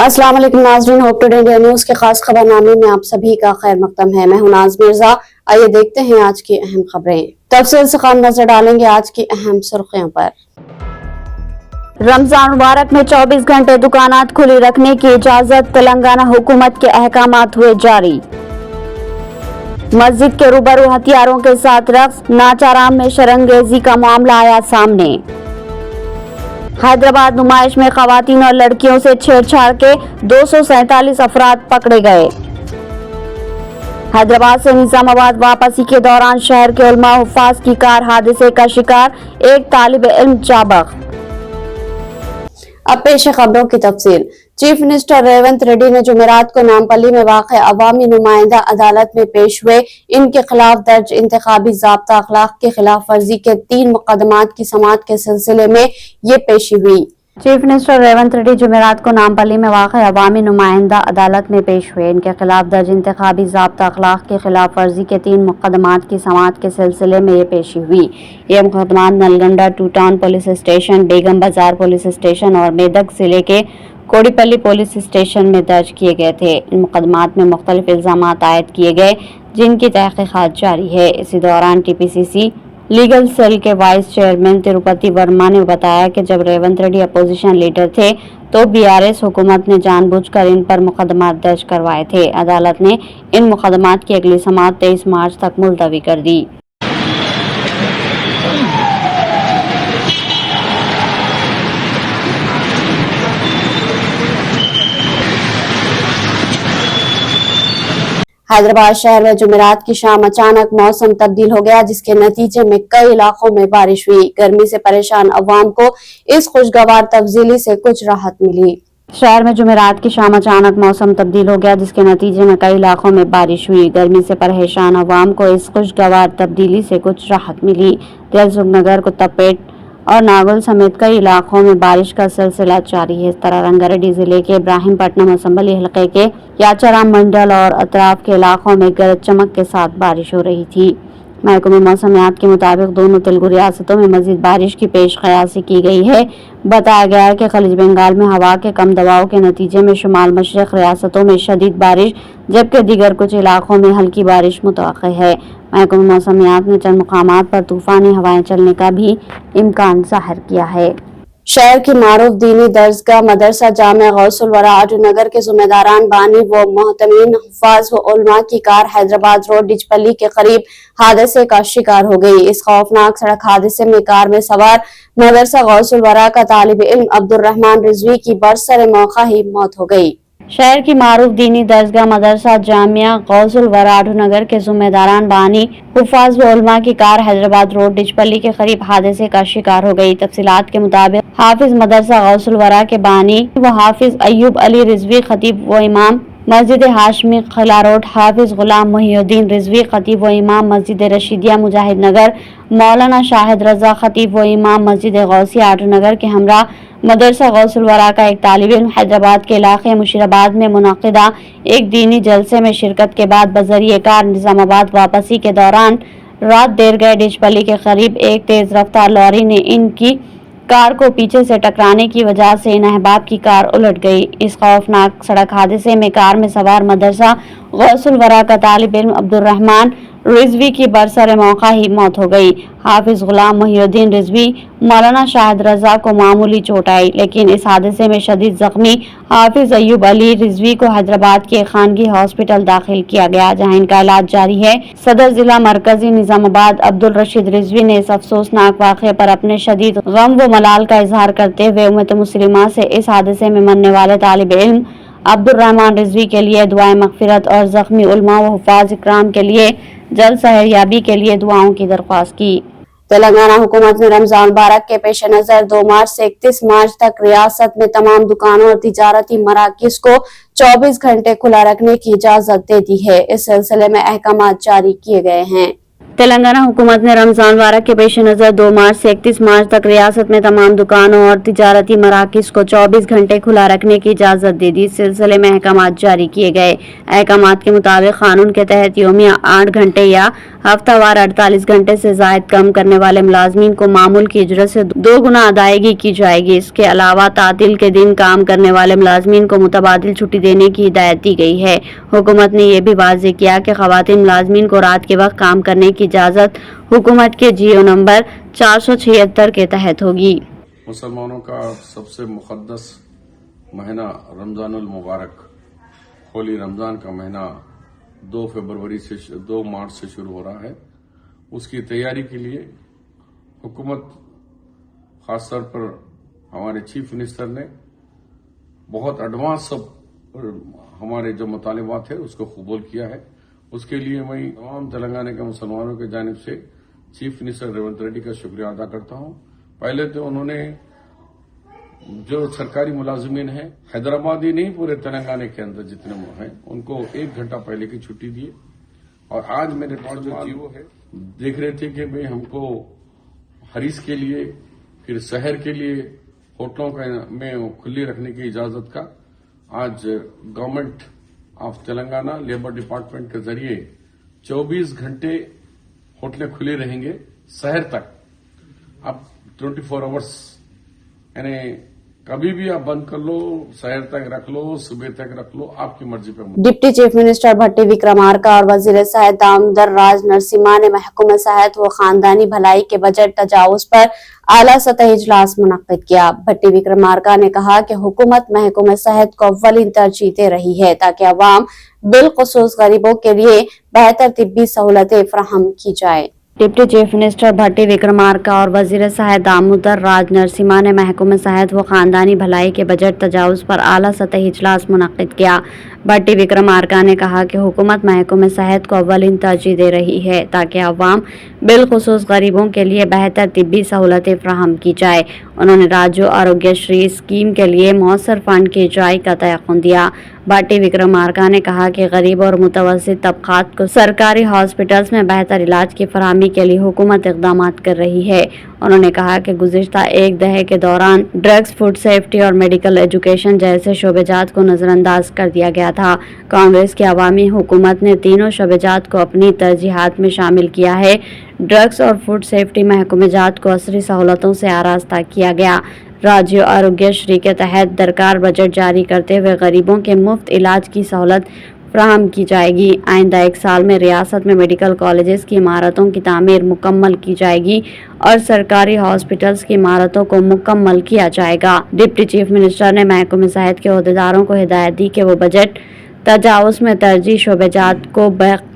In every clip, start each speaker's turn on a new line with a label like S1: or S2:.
S1: अस्सलाम वालेकुम नाज़रीन, होप टुडे इंडिया न्यूज के खास खबरनामे में आप सभी का खैर मकदम है। मैं हूं नाज मिर्जा। आइए देखते हैं आज की अहम खबरें। तफसील से खान नजर डालेंगे आज की अहम सुर्खियों पर। रमजान मुबारक में 24 घंटे दुकानात खुली रखने की इजाजत, तेलंगाना हुकूमत के अहकामात हुए जारी। मस्जिद के रूबरू हथियारों के साथ रक्स, नाचाराम में शरंगेजी का मामला आया सामने। हैदराबाद नुमाइश में खवातीन और लड़कियों से छेड़छाड़ के 247 अफराद पकड़े गए। हैदराबाद से निजामाबाद वापसी के दौरान शहर के उलमा हुफ्फाज की कार हादसे का शिकार, एक तालिब इल्म जाबक। अब पेश है खबरों की तफसील। चीफ मिनिस्टर रेवंत रेड्डी ने जुमेरात को नामपल्ली में वाक़ अवामी नुमाइंदा अदालत में पेश हुए इनके खिलाफ दर्ज इंतखाबी ज़ाब्ता अखलाक की खिलाफ वर्जी के 3 मुकदमात की समाअत के सिलसिले में ये पेशी हुई। चीफ मिनिस्टर रेवंत रेड्डी जुमेरात को नामपल्ली में वाक़ अवामी नुमाइंदा अदालत में पेश हुए इनके खिलाफ दर्ज इंतखाबी ज़ाब्ता अखलाक की खिलाफ वर्जी के 3 मुकदमात की समाअत के सिलसिले में ये पेशी हुई। ये मुकदमात नलगंडा 2 टाउन पुलिस स्टेशन, बेगम बाजार पुलिस स्टेशन और मेदक जिले के कोड़ीपल्ली पुलिस स्टेशन में दर्ज किए गए थे। इन मुकदमात में मुख्तलिफ इल्जामात आयद किए गए जिनकी तहकीकात जारी है। इसी दौरान टीपीसीसी लीगल सेल के वाइस चेयरमैन तिरुपति वर्मा ने बताया कि जब रेवंत रेड्डी अपोजिशन लीडर थे तो बीआरएस हुकूमत ने जानबूझकर इन पर मुकदमात दर्ज करवाए थे। अदालत ने इन मुकदमात की अगली समाअत 23 मार्च तक मुलतवी कर दी। हैदराबाद शहर में जुमेरात की शाम अचानक मौसम तब्दील हो गया, जिसके नतीजे में कई इलाकों में बारिश हुई। गर्मी से परेशान अवाम को इस खुशगवार तब्दीली से कुछ राहत मिली। शहर में जुमेरात की शाम अचानक मौसम तब्दील हो गया, जिसके नतीजे में कई इलाकों में बारिश हुई। गर्मी से परेशान अवाम को इस खुशगवार तब्दीली से कुछ राहत मिली। दिलसुखनगर, कुत्तापेट और नागौल समेत कई इलाकों में बारिश का सिलसिला जारी है। इस तरह रंगारेड्डी जिले के इब्राहिमपट्टनम असम्बली हलके के याचाराम मंडल और अतराफ के इलाकों में गरज चमक के साथ बारिश हो रही थी। महकमे मौसमियात के मुताबिक दोनों तेलुगु रियासतों में मजीद बारिश की पेश क़यासी की गई है। बताया गया है कि खलीज बंगाल में हवा के कम दबाव के नतीजे में शुमाल मशरक़ रियासतों में शदीद बारिश, जबकि दीगर कुछ इलाकों में हल्की बारिश मुतवक्किर है। महकमे मौसमियात ने चंद मुकामात पर तूफानी हवाएं चलने का भी इम्कान जाहिर किया है। शहर की मारूफ दीनी दरसगाह मदरसा जामिया गौसुल वरा आटूनगर के ज़िम्मेदारान बानी व मोहतमीन हुफ्फाज व उलमा की कार हैदराबाद रोड डिचपल्ली के करीब हादसे का शिकार हो गई। इस खौफनाक सड़क हादसे में कार में सवार मदरसा गौसुल वरा का तालिब इल्म अब्दुल रहमान रिजवी की बरसर मौका ही मौत हो गई। शहर की मारूफ दीनी दरसगाह मदरसा जामिया गौसुल वरा आटूनगर के ज़िम्मेदारान बानी हुफ्फाज व उलमा की कार हैदराबाद रोड डिचपल्ली के करीब हादसे का शिकार हो गई। तफसीलात के मुताबिक हाफिज मदरसा गौसुल वरा के बानी व हाफिज अय्यूब अली रिजवी खतीब व इमाम मस्जिद हाशमी खिला रोड, हाफिज गुलाम मुहिउद्दीन रिजवी खतीब व इमाम मस्जिद रशीदिया मुजाहिद नगर, मौलाना शाहिद रजा खतीब व इमाम मस्जिद गौसिया आटूनगर के हमरा मदरसा गौसुल वरा का एक तालिब इल्म हैदराबाद के इलाके मुशीराबाद में मुनक़िदा एक दीनी जलसे में शिरकत के बाद बजरिए कार निजामाबाद वापसी के दौरान रात देर गए डिचपल्ली के करीब एक तेज रफ्तार लॉरी ने इनकी कार को पीछे से टकराने की वजह से इन अहबाब की कार उलट गई। इस खौफनाक सड़क हादसे में कार में सवार मदरसा गौसुल वरा का तालिब इल्म अब्दुल रहमान रिजवी की बरसर मौका ही मौत हो गई। हाफिज गुलाम मुहिउद्दीन रिजवी, मौलाना शाहिद रजा को मामूली चोट आई, लेकिन इस हादसे में शदीद जख्मी हाफिज अय्यूब अली रिजवी को हैदराबाद के खानगी हॉस्पिटल दाखिल किया गया, जहां इनका इलाज जारी है। सदर जिला मरकजी निजामाबाद अब्दुल रशीद रिजवी ने इस अफसोसनाक वाक़े पर अपने शदीद गम व मलाल का इजहार करते हुए उम्मत मुस्लिमा से इस हादसे में मरने वाले तालिब इल्म अब्दुल रहमान रिजवी के लिए दुआए मग़फ़िरत और जख्मी उलमा व हुफ़ाज़ इकराम के लिए जल्द सेहतयाबी के लिए दुआओं की दरख्वास्त की। तेलंगाना हुकूमत ने रमजान मुबारक के पेश नजर 2 मार्च से 31 मार्च तक रियासत में तमाम दुकानों और तिजारती मराकिज़ को 24 घंटे खुला रखने की इजाजत दे दी है। इस सिलसिले में अहकामात जारी किए गए हैं। तेलंगाना हुकूमत ने रमजान मुबारक के पेश नज़र 2 मार्च से 31 मार्च तक रियासत में तमाम दुकानों और तिजारती मराकिज को 24 घंटे खुला रखने की इजाज़त दे दी। इस सिलसिले में अहकामात जारी किए गए। अहकामात के मुताबिक कानून के तहत यौमिया 8 घंटे या हफ्तावार 48 घंटे से ज़ायद कम करने वाले मुलाजमीन को मामूल की इजरत से 2 गुना अदायगी की जाएगी। इसके अलावा तातील के दिन काम करने वाले मुलाजमीन को मुतबादिल छुट्टी देने की हिदायत दी गई है। हुकूमत ने यह भी वाज़ेह किया कि ख़वातीन मुलाजमीन को रात के वक्त काम करने की इजाज़त हुकूमत के जियो नंबर 476 के तहत होगी।
S2: मुसलमानों का सबसे मुक़द्दस महीना रमज़ानुल मुबारक होली रमज़ान का महीना 2 मार्च से शुरू हो रहा है। उसकी तैयारी के लिए हुकूमत खास तौर पर हमारे चीफ मिनिस्टर ने बहुत एडवांस हमारे जो मुतालिबात है उसको कबूल किया है। उसके लिए मैं तमाम तेलंगाना के मुसलमानों की जानिब से चीफ मिनिस्टर रेवंत रेड्डी का शुक्रिया अदा करता हूं। पहले तो उन्होंने जो सरकारी मुलाजिमीन हैं हैदराबाद ही नहीं पूरे तेलंगाना के अंदर जितने हैं उनको 1 घंटा पहले की छुट्टी दी और आज मेरे पास जो जीवो है देख रहे थे कि भाई हमको हरीस के लिए फिर शहर के लिए होटलों में खुली रखने की इजाजत का आज government of Telangana labour department के जरिए 24 घंटे होटलें खुली रहेंगे शहर तक। अब 24 आवर्स यानी कभी भी आप बंद कर लो, शहर तक रख लो, सुबह तक रख लो, आपकी मर्जी पे।
S1: डिप्टी चीफ मिनिस्टर भट्टी विक्रमार्का और वजीर सेहत दामोदर राज नरसिम्हा ने महकमा सेहत व खानदानी भलाई के बजट तजावुज पर आला सतही इजलास मुनक्किद किया। भट्टी विक्रमार्का ने कहा कि हुकूमत महकमा सेहत को अव्वलीन तरजीह दे रही है ताकि अवाम बिलखुसूस गरीबों के लिए बेहतर तिब्बी सहूलतें फराहम की जाए। डिप्टी चीफ मिनिस्टर भट्टी विक्रमार्का और वजीर सेहत दामोदर राज नरसिम्हा ने महकमा सेहत व खानदानी भलाई के बजट तजावुज पर आला सतही इजलास मुनक्किद किया। भट्टी विक्रमार्का ने कहा कि हुकूमत महकमा सेहत को अव्वलीन तरजीह दे रही है ताकि अवाम बिलखुसूस गरीबों के लिए बेहतर तिब्बी सहूलतें फराहम की जाए। उन्होंने राज्य आरोग्य श्री स्कीम के लिए मौसर फंड के इजराई का तयक़ुन दिया। भट्टी विक्रमार्का ने कहा कि गरीब और मुतवस्सित तबकात को सरकारी हॉस्पिटल्स में बेहतर इलाज की फराहमी के लिए हुकूमत इक़दाम कर रही है। उन्होंने कहा कि गुज़िश्ता 1 दहाके के दौरान ड्रग्स, फूड सेफ्टी और मेडिकल एजुकेशन जैसे शोबेजात को नज़रअंदाज कर दिया गया था। कांग्रेस की अवामी हुकूमत ने तीनों शोबेजात को अपनी तरजीहात में शामिल किया है। ड्रग्स और फूड सेफ्टी महकमेजात को असरी सहूलतों से आरास्ता किया गया। राज्य आरोग्य श्री के तहत दरकार बजट जारी करते हुए गरीबों के मुफ्त इलाज की सहूलत फराहम की जाएगी। आइंदा 1 साल में रियासत में मेडिकल कॉलेजेस की इमारतों की तामीर मुकम्मल की जाएगी और सरकारी हॉस्पिटल्स की इमारतों को मुकम्मल किया जाएगा। डिप्टी चीफ मिनिस्टर ने महकमा सेहत के अहदेदारों को हिदायत दी कि वो बजट तजावुज में तरजीह शोबेजात को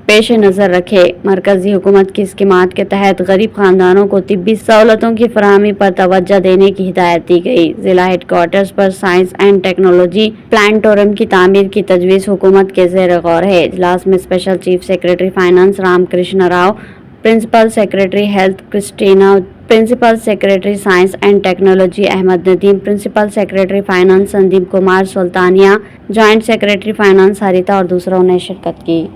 S1: पेश नज़र रखे। मरकजी हुकूमत की स्कीमात के तहत गरीब खानदानों को तिब्बी सहूलतों की फराहमी पर तवज्जो देने की हिदायत दी गई। जिला हेडक्वार्टर्स पर साइंस एंड टेक्नोलॉजी प्लांटोरम की तामीर की तजवीज़ हुकूमत के ज़ेर गौर है। इजलास में special chief secretary finance Ramakrishna Rao, principal secretary health Christina, principal secretary science and technology Ahmed Nadeem, principal secretary finance Sandeep Kumar Sultania, joint secretary finance Haritha और दूसरों ने शिरकत की।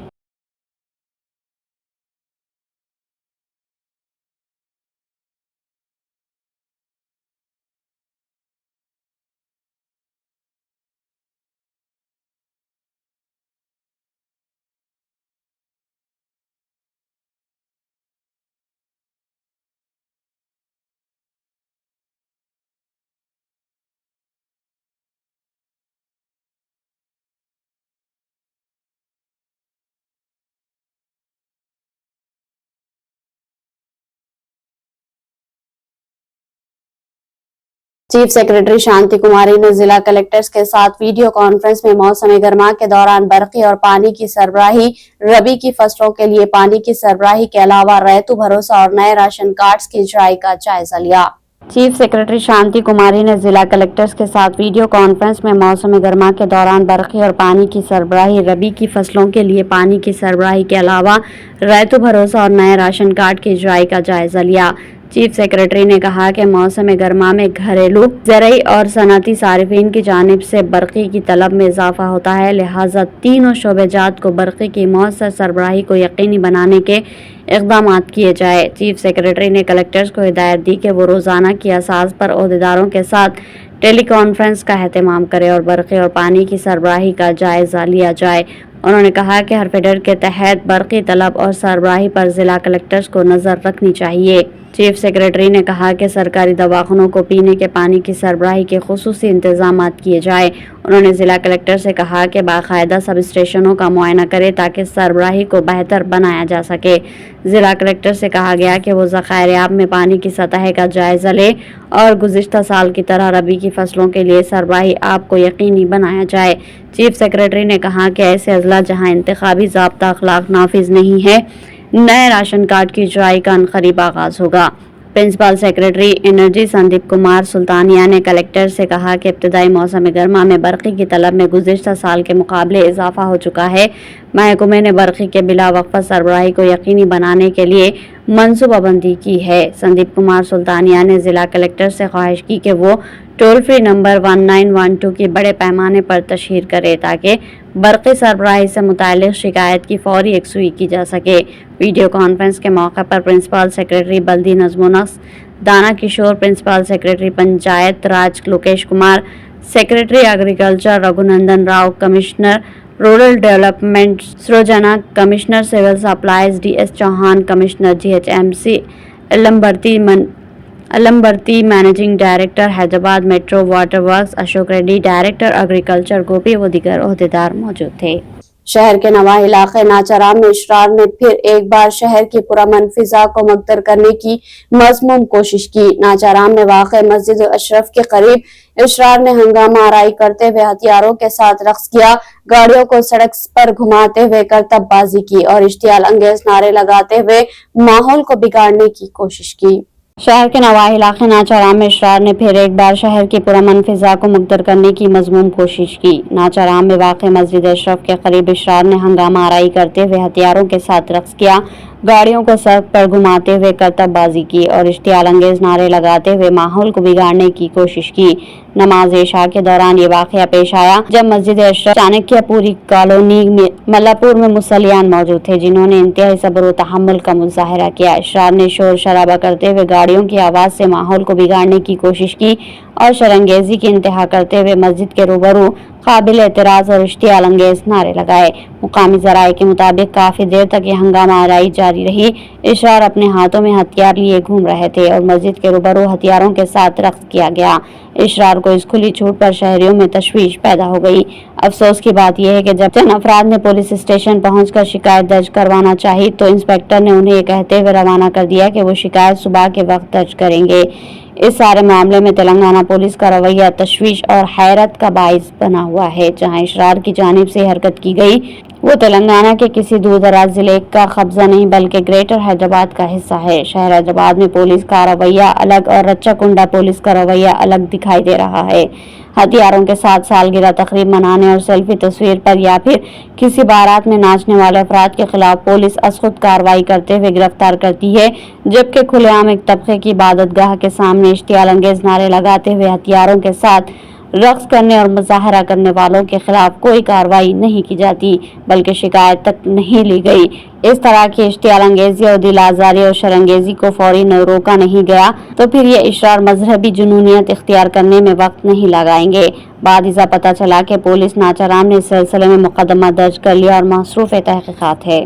S1: चीफ सेक्रेटरी शांति कुमारी ने जिला कलेक्टर्स के साथ वीडियो कॉन्फ्रेंस में मौसम गर्मा के दौरान बरक़ी और पानी की सरबराही, रबी की फसलों के लिए पानी की सरबराही के अलावा रैतु भरोसा और नए राशन कार्ड्स की इजराई का जायजा लिया। चीफ सेक्रेटरी शांति कुमारी ने जिला कलेक्टर्स के साथ वीडियो कॉन्फ्रेंस में मौसम गर्मा के दौरान बरक़ी और पानी की सरबराही, रबी की फसलों के लिए पानी की सरबराही के अलावा रैतु भरोसा और नए राशन कार्ड की इजराई का जायजा लिया। چیف سیکرٹری نے کہا کہ موسم گرما میں گھریلو زرعی اور صنعتی صارفین کی جانب سے برقی کی طلب میں اضافہ ہوتا ہے، لہٰذا تینوں شعبہ جات کو برقی کی مؤثر سربراہی کو یقینی بنانے کے اقدامات کیے جائے۔ چیف سیکرٹری نے کلکٹرز کو ہدایت دی کہ وہ روزانہ کی اساس پر عہدیداروں کے ساتھ ٹیلی کانفرنس کا اہتمام کریں اور برقی اور پانی کی سربراہی کا جائزہ لیا جائے۔ انہوں نے کہا کہ ہر فیڈر کے تحت برقی طلب اور سربراہی پر ضلع کلکٹرز کو نظر رکھنی چاہیے۔ چیف سیکرٹری نے کہا کہ سرکاری دواخانوں کو پینے کے پانی کی سربراہی کے خصوصی انتظامات کیے جائیں۔ انہوں نے ضلع کلکٹر سے کہا کہ باقاعدہ سب اسٹیشنوں کا معائنہ کرے تاکہ سربراہی کو بہتر بنایا جا سکے۔ ضلع کلکٹر سے کہا گیا کہ وہ ذخائر آب میں پانی کی سطح کا جائزہ لے اور گزشتہ سال کی طرح ربی کی فصلوں کے لیے سربراہی آب کو یقینی بنایا جائے۔ چیف سیکرٹری نے کہا کہ ایسے اضلاع جہاں انتخابی ضابطہ اخلاق نافذ نہیں ہے، نئے راشن کارڈ کی اجرائی کا عنقریب آغاز ہوگا۔ Principal secretary energy Sandeep Kumar Sultania نے کلکٹر سے کہا کہ ابتدائی موسم گرما میں برقی کی طلب میں گزشتہ سال کے مقابلے اضافہ ہو چکا ہے۔ محکمے نے برقی کے بلا وقفہ سربراہی کو یقینی بنانے کے لیے منصوبہ بندی کی ہے۔ سندیپ کمار سلطانیہ نے ضلع کلکٹر سے خواہش کی کہ وہ ٹول فری نمبر 1912 کی بڑے پیمانے پر تشہیر کرے تاکہ برقی سربراہی سے متعلق شکایت کی فوری یکسوئی کی جا سکے۔ ویڈیو کانفرنس کے موقع پر پرنسپل سیکرٹری بلدی نظم و نسق Dana Kishore, principal secretary panchayat raj Lokesh Kumar, secretary agriculture Raghunandan Rao, commissioner rural development Srujana, commissioner civil supplies D S Chauhan, commissioner GHMC Ilambarithi, managing director Hyderabad metro water works Ashok Reddy, director agriculture Gopi و دیگر عہدیدار موجود تھے۔ شہر کے نواحی علاقے ناچارام میں اشرار نے پھر ایک بار شہر کی پرامن فضا کو مغدر کرنے کی مذموم کوشش کی۔ ناچارام میں واقع مسجد اشرف کے قریب اشرار نے ہنگامہ آرائی کرتے ہوئے ہتھیاروں کے ساتھ رقص کیا، گاڑیوں کو سڑک پر گھماتے ہوئے کرتب بازی کی اور اشتعال انگیز نعرے لگاتے ہوئے ماحول کو بگاڑنے کی کوشش کی۔ شہر کے نواحی علاقے ناچارام میں اشرار نے پھر ایک بار شہر کی پرامن فضا کو مغدر کرنے کی مذموم کوشش کی۔ ناچارام میں واقع مسجد اشرف کے قریب اشرار نے ہنگامہ آرائی کرتے ہوئے ہتھیاروں کے ساتھ رقص کیا، گاڑیوں کو سڑک پر گھماتے ہوئے کرتب بازی کی اور اشتعال انگیز نعرے لگاتے ہوئے ماحول کو بگاڑنے کی کوشش کی۔ نماز عشاء کے دوران یہ واقعہ پیش آیا جب مسجد اشرف چانکیہ پوری کالونی میں ملا پور میں مصلیان موجود تھے، جنہوں نے انتہائی صبر و تحمل کا مظاہرہ کیا۔ اشرار نے شور شرابہ کرتے ہوئے گاڑیوں کی آواز سے ماحول کو بگاڑنے کی کوشش کی اور شرانگیزی کی انتہا کرتے ہوئے مسجد کے روبرو قابل اعتراض اور اشتعال انگیز نعرے لگائے۔ مقامی ذرائع کے مطابق کافی دیر تک یہ ہنگامہ آرائی جاری رہی۔ اشرار اپنے ہاتھوں میں ہتھیار لیے گھوم رہے تھے اور مسجد کے روبرو ہتھیاروں کے ساتھ رقص کیا گیا۔ اشرار کو اس کھلی چھوٹ پر شہریوں میں تشویش پیدا ہو گئی۔ افسوس کی بات یہ ہے کہ جب چند افراد نے پولیس اسٹیشن پہنچ کر شکایت درج کروانا چاہی تو انسپکٹر نے انہیں یہ کہتے ہوئے روانہ کر دیا کہ وہ شکایت صبح کے وقت درج کریں گے۔ اس سارے معاملے میں تلنگانہ پولیس کا رویہ تشویش اور حیرت کا باعث بنا ہوا ہے۔ جہاں اشرار کی جانب سے حرکت کی گئی وہ تلنگانہ کے کسی دور دراز ضلع کا قبضہ نہیں بلکہ گریٹر حیدرآباد کا حصہ ہے۔ شہر حیدرآباد میں پولیس کا رویہ الگ اور رچا کنڈا پولیس کا رویہ الگ دکھائی دے رہا ہے۔ ہتھیاروں کے ساتھ سالگرہ تقریب منانے اور سیلفی تصویر پر یا پھر کسی بارات میں ناچنے والے افراد کے خلاف پولیس از خود کارروائی کرتے ہوئے گرفتار کرتی ہے، جبکہ کھلے عام ایک طبقے کی عبادت گاہ کے سامنے اشتعال انگیز نعرے لگاتے ہوئے ہتھیاروں کے ساتھ رقص کرنے اور مظاہرہ کرنے والوں کے خلاف کوئی کارروائی نہیں کی جاتی بلکہ شکایت تک نہیں لی گئی۔ اس طرح کی اشتعال انگیزی اور دل آزاری اور شرانگیزی کو فوری روکا نہیں گیا تو پھر یہ اشرار مذہبی جنونیت اختیار کرنے میں وقت نہیں لگائیں گے۔ بعد ازاں پتہ چلا کہ پولیس ناچارام نے اس سلسلے میں مقدمہ درج کر لیا اور مصروف تحقیقات ہے۔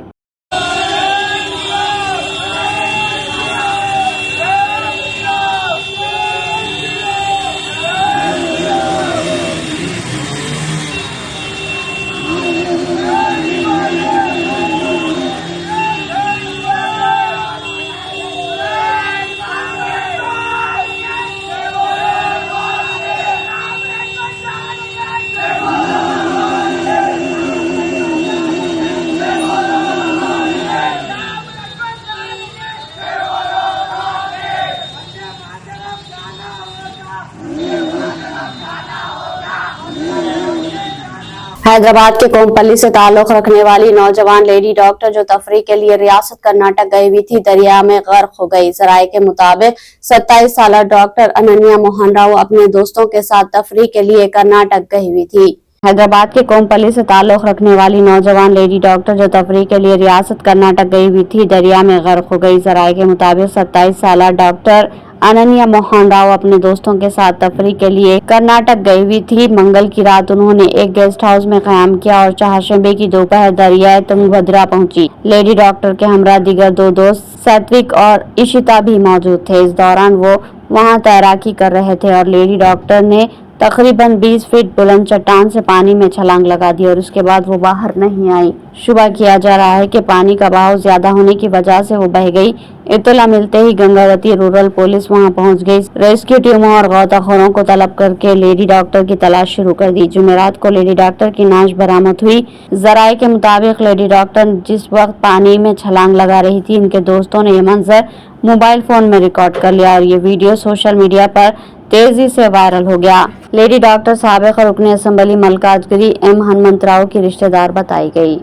S1: हैदराबाद के कोमपल्ली से ताल्लुक रखने वाली नौजवान लेडी डॉक्टर जो तफरीह के लिए रियासत कर्नाटक गई हुई थी, दरिया में गर्क हो गई। जराये के मुताबिक 27 साल डॉक्टर अनन्या मोहन राव अपने दोस्तों के साथ तफरीह के लिए कर्नाटक गई हुई थी। हैदराबाद के कोमपल्ली से ताल्लुक रखने वाली नौजवान लेडी डॉक्टर जो तफरीह के लिए रियासत कर्नाटक गई हुई थी, दरिया में गर्क हो गई। जराये के मुताबिक 27 साल डॉक्टर अनन्या मोहन राव अपने दोस्तों के साथ तफरीह के लिए कर्नाटक गई हुई थी। मंगल की रात उन्होंने एक गेस्ट हाउस में क़याम किया और चारशंबे की दोपहर दरियाए तुंगभद्रा पहुंची। लेडी डॉक्टर के हमरा दीगर दो दोस्त सात्विक और इशिता भी मौजूद थे। इस दौरान वो वहां तैराकी कर रहे थे और लेडी डॉक्टर ने तकरीबन 20 फीट बुलंद चट्टान से पानी में छलांग लगा दी और उसके बाद वो बाहर नहीं आई। शुबा किया जा रहा है कि पानी का बहाव ज्यादा होने की वजह से वो बह गई। इत्तला मिलते ही गंगावती रूरल पुलिस वहां पहुंच गई। रेस्क्यू टीमों और गौताखोरों को तलब करके लेडी डॉक्टर की तलाश शुरू कर दी। जुमेरात को लेडी डॉक्टर की नाश बरामद हुई। जराये के मुताबिक लेडी डॉक्टर जिस वक्त पानी में छलांग लगा रही थी, इनके दोस्तों ने ये मंजर मोबाइल फोन में रिकॉर्ड कर लिया और ये वीडियो सोशल मीडिया पर तेजी से वायरल हो गया। लेडी डॉक्टर साबिक रुकने असेंबली मल्काजगिरी एम हनुमंतराव की रिश्तेदार बताई गई।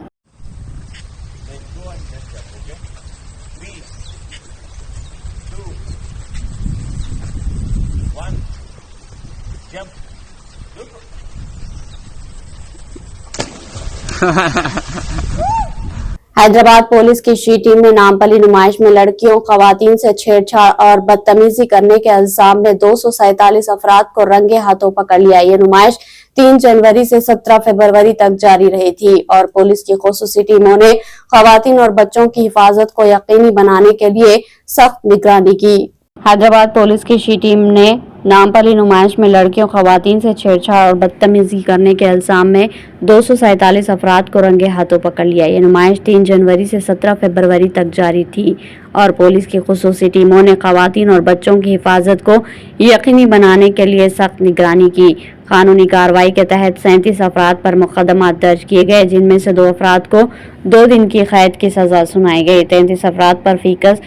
S1: हैदराबाद पुलिस की शी टीम ने नामपली नुमाइश में लड़कियों खवातीन से छेड़छाड़ और बदतमीजी करने के इल्जाम में 247 अफराद को रंगे हाथों पकड़ लिया। ये नुमाइश 3 जनवरी से 17 फरवरी तक जारी रही थी और पुलिस की खुसूसी टीमों ने खवातीन और बच्चों की हिफाजत को यकीनी बनाने के लिए सख्त निगरानी की। हैदराबाद पुलिस की शी टीम ने नामपली नुमाइश में लड़कियों खवातीन से छेड़छाड़ और बदतमीजी करने के इल्जाम में 247 अफराद को रंगे हाथों पकड़ लिया। ये नुमाइश 3 जनवरी से 17 फरवरी तक जारी थी और पुलिस की खुसूसी टीमों ने खवातीन और बच्चों की हिफाजत को यकीनी बनाने के लिए सख्त निगरानी की। कानूनी कार्रवाई के तहत 37 अफराद पर मुकदमा दर्ज किए गए, जिनमें से 2 अफराद को 2 दिन की कैद की सजा सुनाई गई। 33 अफराद पर फीकस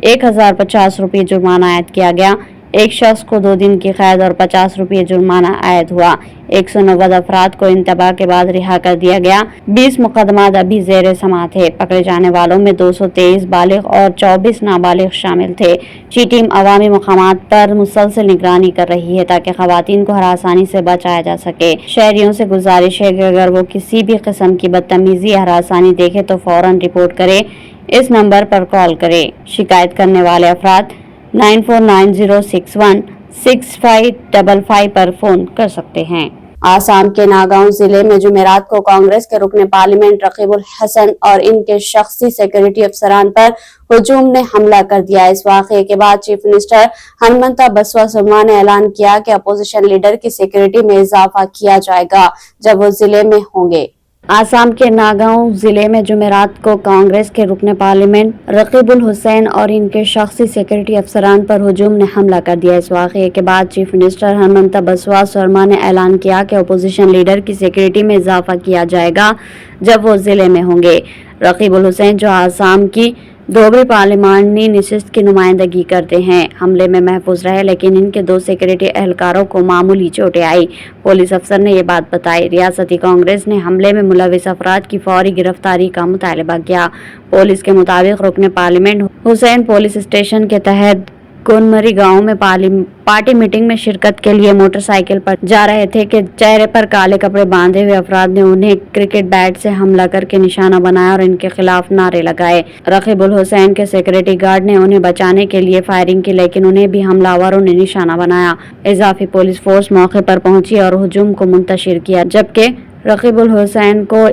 S1: 1050 रुपये जुर्माना आयद किया गया। एक शख्स को 2 दिन की कैद और 50 रुपये जुर्माना आयद हुआ। 190 अफराद को इंतबा के बाद रिहा कर दिया गया। 20 मुकदमात अभी जेर समाअत थे। पकड़े जाने वालों में 223 बालिग और 24 नाबालिग शामिल थे। शी टीम अवामी मकामात पर मुसलसल निगरानी कर रही है ताकि खवातीन को हरासानी से बचाया जा सके। शहरियों से गुजारिश है कि अगर वो किसी भी किस्म की बदतमीजी या हरासानी देखे तो फौरन रिपोर्ट करे। इस नंबर पर कॉल करे। शिकायत करने वाले अफराद 9490616555 पर फोन कर सकते हैं। आसाम के नागांव जिले में जुमेरात को कांग्रेस के रुकने पार्लियामेंट रकीबुल हसन और इनके शख्सी सिक्योरिटी अफसरान पर हुजूम ने हमला कर दिया। इस वाक़ये के बाद चीफ मिनिस्टर हनुमंता बसवा सरमा ने ऐलान किया कि अपोजिशन लीडर की सिक्योरिटी में इजाफा किया जाएगा जब वो जिले में होंगे। आसाम के नागांव जिले में जुमेरात को कांग्रेस के रुकने पार्लियामेंट रकीबुल हुसैन और इनके शख्सी सिक्योरिटी अफसरान पर हुजूम ने हमला कर दिया। इस वाक़ये के बाद चीफ मिनिस्टर हनुमंता बसवा सरमा ने ऐलान किया कि अपोजिशन लीडर की सिक्योरिटी में इजाफा किया जाएगा जब वो जिले में होंगे। रकीबुल हुसैन जो आसाम की दोबरी पार्लिमानी नशिस्त की नुमाइंदगी करते हैं, हमले में महफूज रहे, लेकिन इनके 2 सिक्योरिटी एहलकारों को मामूली चोटें आई। पुलिस अफसर ने ये बात बताई। रियासती कांग्रेस ने हमले में मुलविस अफराद की फौरी गिरफ्तारी का मुतालबा किया। पुलिस के मुताबिक रुकने पार्लियामेंट हुसैन पुलिस स्टेशन के तहत गोनमरी गांव में पार्टी मीटिंग में शिरकत के लिए मोटरसाइकिल पर जा रहे थे कि चेहरे पर काले कपड़े बांधे हुए अफराद ने उन्हें क्रिकेट बैट से हमला करके निशाना बनाया और इनके खिलाफ नारे लगाए। रकीबुल हुसैन के सिक्योरिटी गार्ड ने उन्हें बचाने के लिए फायरिंग की, लेकिन उन्हें भी हमलावरों ने निशाना बनाया। इजाफी पुलिस फोर्स मौके पर पहुंची और हुजूम को मुंतशिर किया, जबकि रकीबुल हुसैन को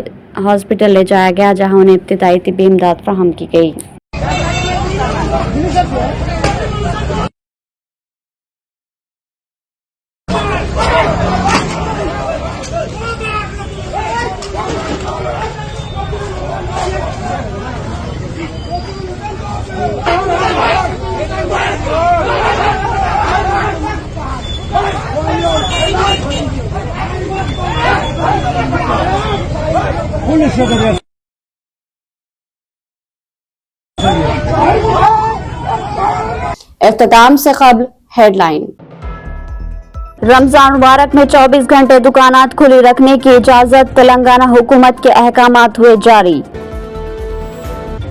S1: हॉस्पिटल ले जाया गया जहाँ उन्हें इब्तिदाई तिब्बी इमदाद फराहम की गई। इख्तिताम से कबल हेडलाइन। रमजान मुबारक में 24 घंटे दुकानात खुली रखने की इजाजत, तेलंगाना हुकूमत के अहकामात हुए जारी।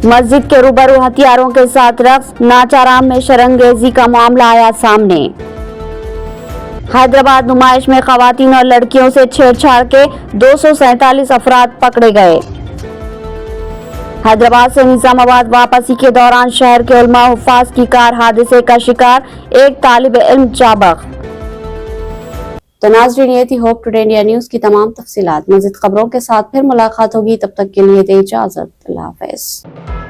S1: मस्जिद के रूबरू हथियारों के साथ रक्स, नाचाराम में शरंगेजी का मामला आया सामने। हैदराबाद नुमाइश में खवातीन और लड़कियों से छेड़छाड़ के 247 अफराद पकड़े गए। हैदराबाद से निजामाबाद वापसी के दौरान शहर के उलमा हुफ्फाज की कार हादसे का शिकार, एक तालिब इल्म जाबक। तो नाज़रीन, ये थी होप टुडे इंडिया न्यूज की तमाम तफसीलात। मज़ीद खबरों के साथ फिर मुलाकात होगी, तब तक के लिए दे इजाजत। अल्लाह हाफ़िज़।